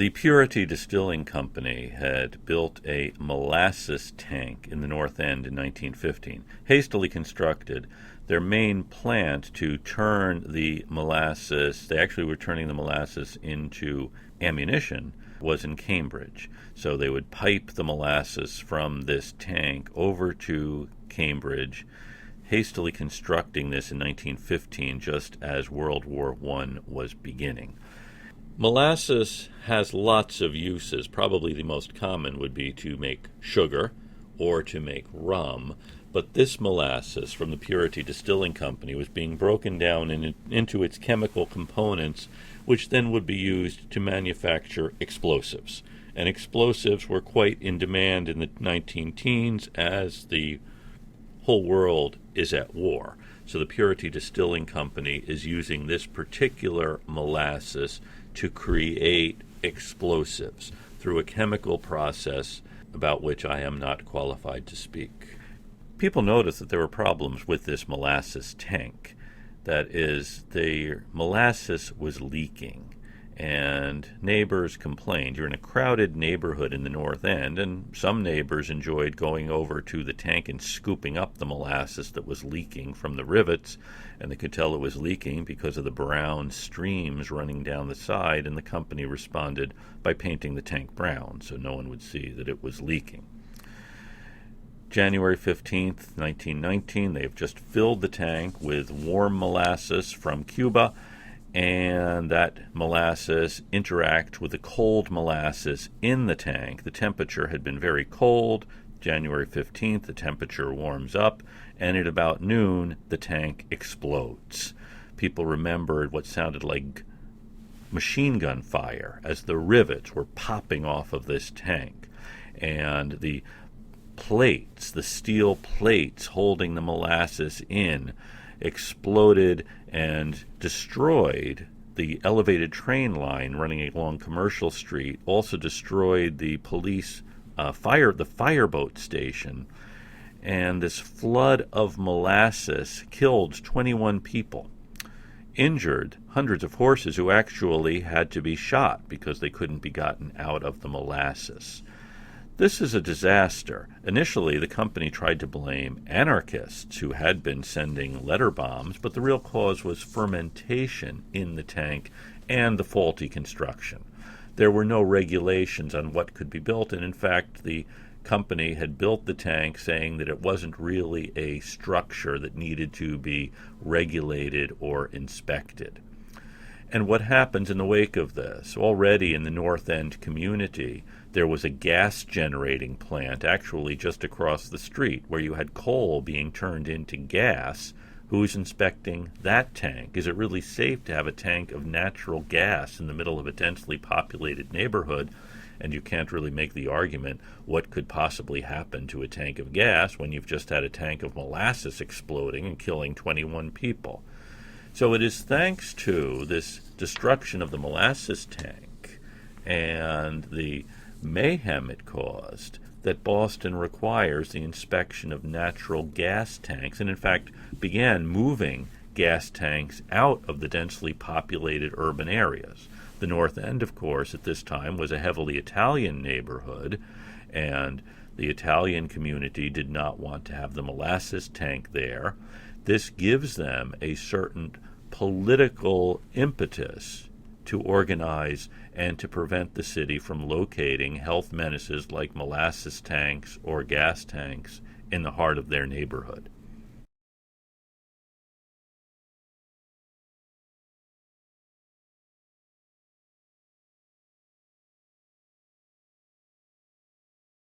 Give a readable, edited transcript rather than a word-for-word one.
The Purity Distilling Company had built a molasses tank in the North End in 1915, hastily constructed. Their main plant to turn the molasses, they actually were turning the molasses into ammunition, was in Cambridge. So they would pipe the molasses from this tank over to Cambridge, hastily constructing this in 1915 just as World War I was beginning. Molasses has lots of uses. Probably the most common would be to make sugar or to make rum. But this molasses from the Purity Distilling Company was being broken down into its chemical components, which then would be used to manufacture explosives. And explosives were quite in demand in the 19-teens as the whole world is at war. So the Purity Distilling Company is using this particular molasses to create explosives through a chemical process about which I am not qualified to speak. People noticed that there were problems with this molasses tank. That is, the molasses was leaking, and neighbors complained. You're in a crowded neighborhood in the North End, and some neighbors enjoyed going over to the tank and scooping up the molasses that was leaking from the rivets, and they could tell it was leaking because of the brown streams running down the side, and the company responded by painting the tank brown so no one would see that it was leaking. January 15th, 1919, they have just filled the tank with warm molasses from Cuba, and that molasses interact with the cold molasses in the tank. The temperature had been very cold. January 15th, the temperature warms up, and at about noon, the tank explodes. People remembered what sounded like machine gun fire as the rivets were popping off of this tank, and the plates, the steel plates holding the molasses in, exploded and destroyed the elevated train line running along Commercial Street, also destroyed the police the fireboat station, and this flood of molasses killed 21 people, injured hundreds of horses who actually had to be shot because they couldn't be gotten out of the molasses. This is a disaster. Initially, the company tried to blame anarchists who had been sending letter bombs, but the real cause was fermentation in the tank and the faulty construction. There were no regulations on what could be built, and in fact, the company had built the tank saying that it wasn't really a structure that needed to be regulated or inspected. And what happens in the wake of this? Already in the North End community, there was a gas generating plant actually just across the street where you had coal being turned into gas. Who's inspecting that tank? Is it really safe to have a tank of natural gas in the middle of a densely populated neighborhood? And you can't really make the argument what could possibly happen to a tank of gas when you've just had a tank of molasses exploding and killing 21 people. So it is thanks to this destruction of the molasses tank and the mayhem it caused that Boston requires the inspection of natural gas tanks, and in fact began moving gas tanks out of the densely populated urban areas. The North End, of course, at this time was a heavily Italian neighborhood, and the Italian community did not want to have the molasses tank there. This gives them a certain political impetus to organize and to prevent the city from locating health menaces like molasses tanks or gas tanks in the heart of their neighborhood.